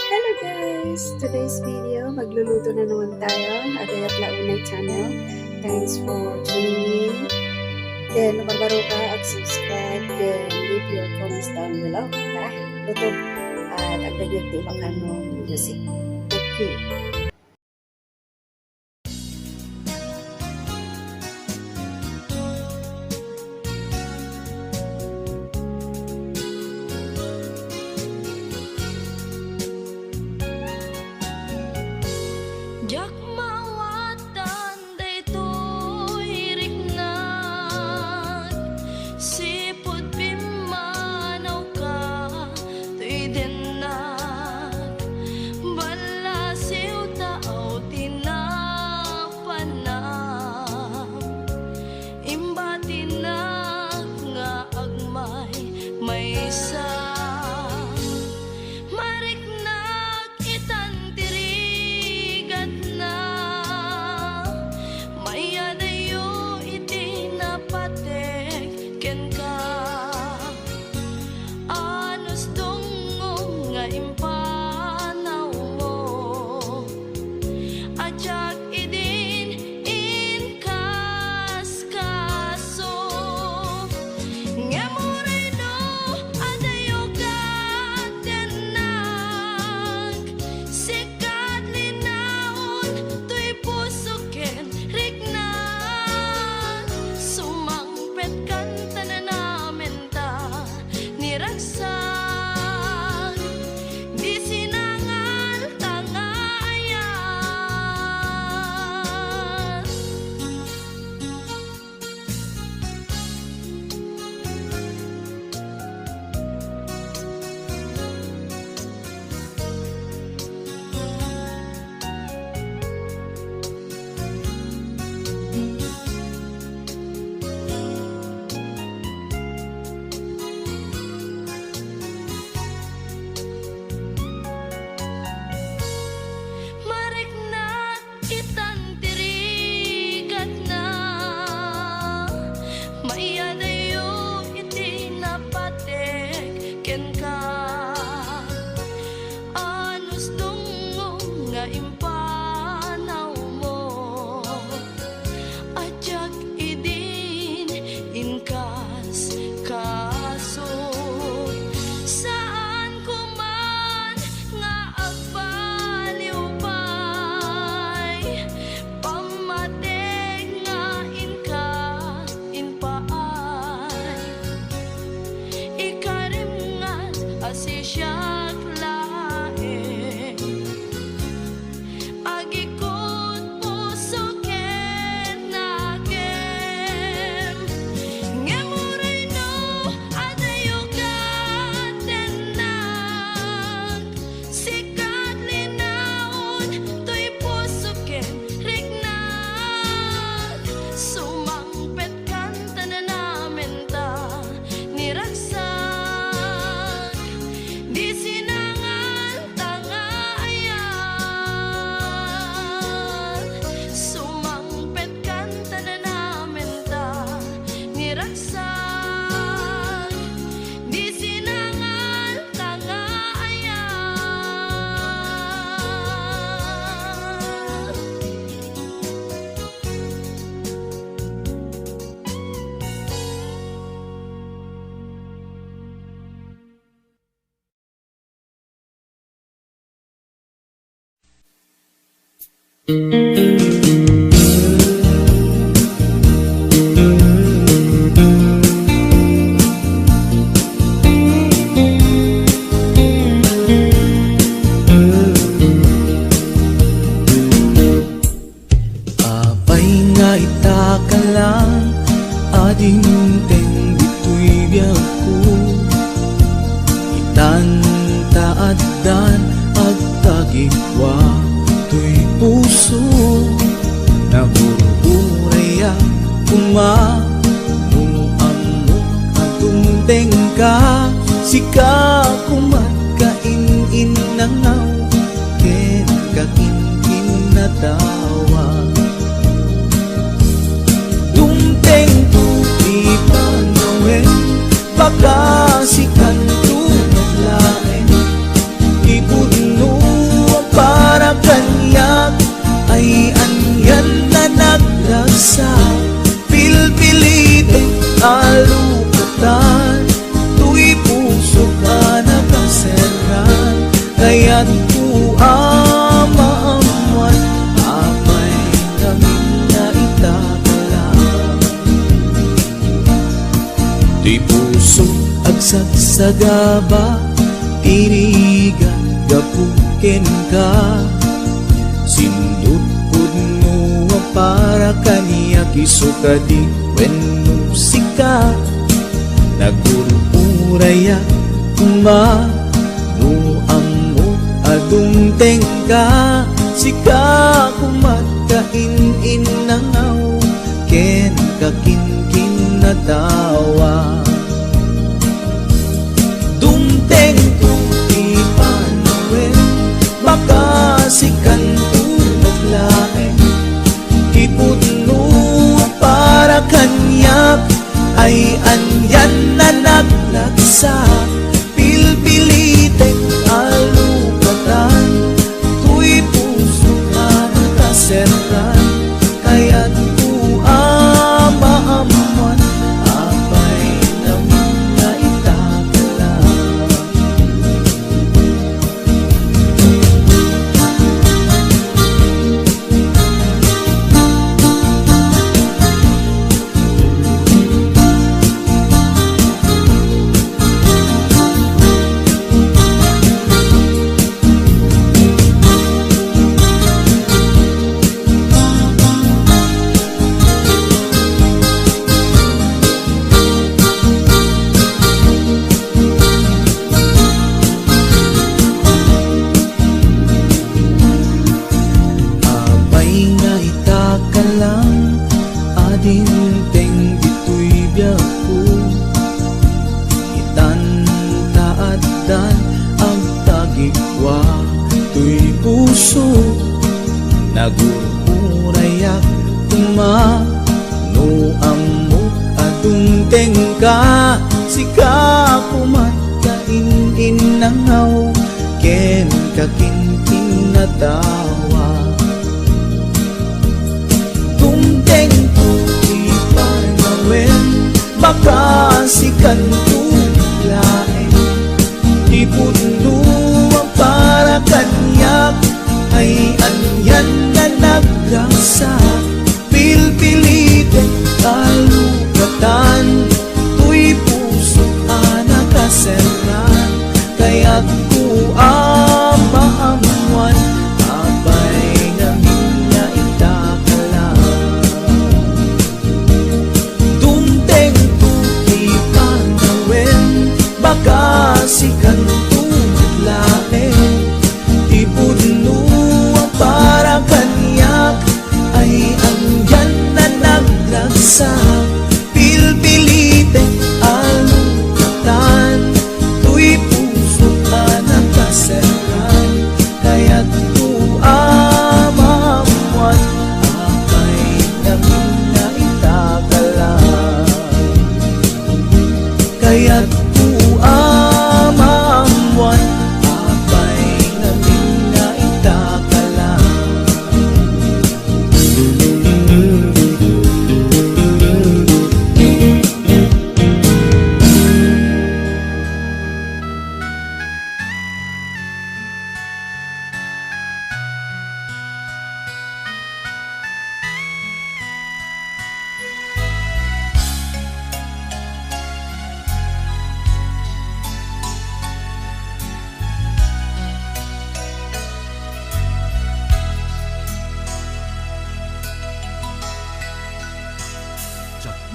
Hello guys! Today's video, magluluto na naman tayo. Agayat Launay Channel. Thanks for tuning in. Then, mabaro ka at subscribe. Then, leave your comments down below. Tara, luto. At agayat Ilocano music. Thank you. Jak mawatan daytoy riknag sipud pimanaw ka tuy dinag balasiw tao tinapanam imbatinag nga agmay maysa impanaw mo ajak idin inkas kaso ngamurino adayo katenag sikat linaon tuy pusuken riknag sumangpet kanta na namin ta niraksa impanaw mo ajak idin inkas kaso saan ko man nga agbaliw pay pamateg nga inka inpaay ikarimngat asisyak apay nga itaka lang ading teng bitoy biyak ko itan taaddan ag tagikwa tuy puso kaya't kuamaamuan apay namin na itakalang. Di puso agsagsagaba tirigan gapuken ka sindut pudno para kaniya kisukadi wenno sika nagururaya kuma no ammo adung tengka sika kumat kain nangaw ken kakin natawa dumteng tu ipanuwen baka sikan tu naglaeng ipudno para kanyak ay anyan na naglagsa pilpilitek alukatan tuy puso ka nakaserran kaya't kuamaamuan apay naman na itakalang. Adinteng dito'y biyaku itan-taadan ang tagikwa to'y puso nagururayak kuma no ammo adung tengka sika kumat kain nangaw ken kakin natawa dumteng baka sikan tulain ipudno ang para kanyak ay anyan na naglasa pilpilitin kalugatan tuy puso nakaserran kaya't kuamaamuan apay namin na itakalang. Baka sikan tulain ipudno ang para kanyak ay angyan na naglagsa pilpilitin alukatan tuy puso ka nakaserran kaya't kuamaamuan apay namin na itakalang. Kaya't kuamaamuan apay namin na itakalang.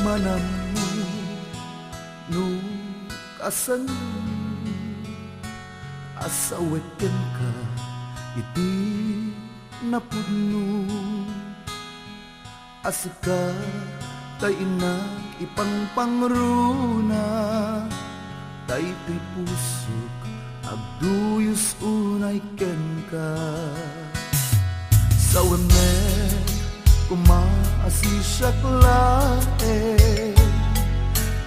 Manam no kasan asaweten ka iti napudno asika tay inag ipangpangruna tay ti pusok agduyos unay ken ka sawemen kumaasisyak lae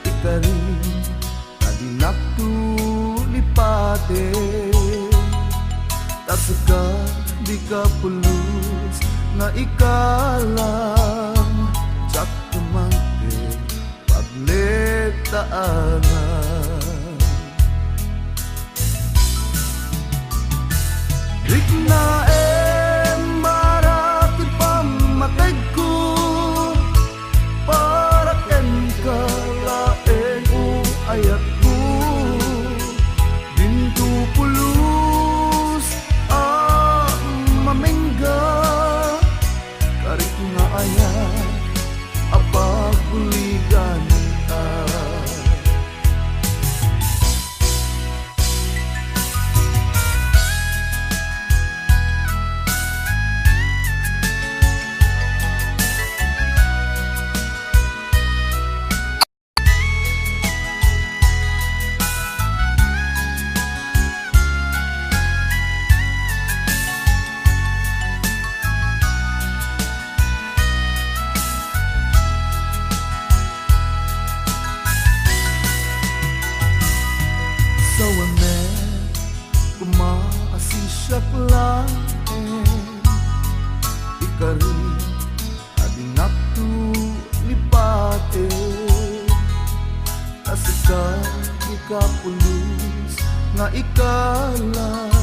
ikarin adinak tulipate tasaka di ka pulos nga ikalang tsak tumangke pagletaanan Asisyak lang ikari adinaktu lipate Asika ikapulus nga ikalang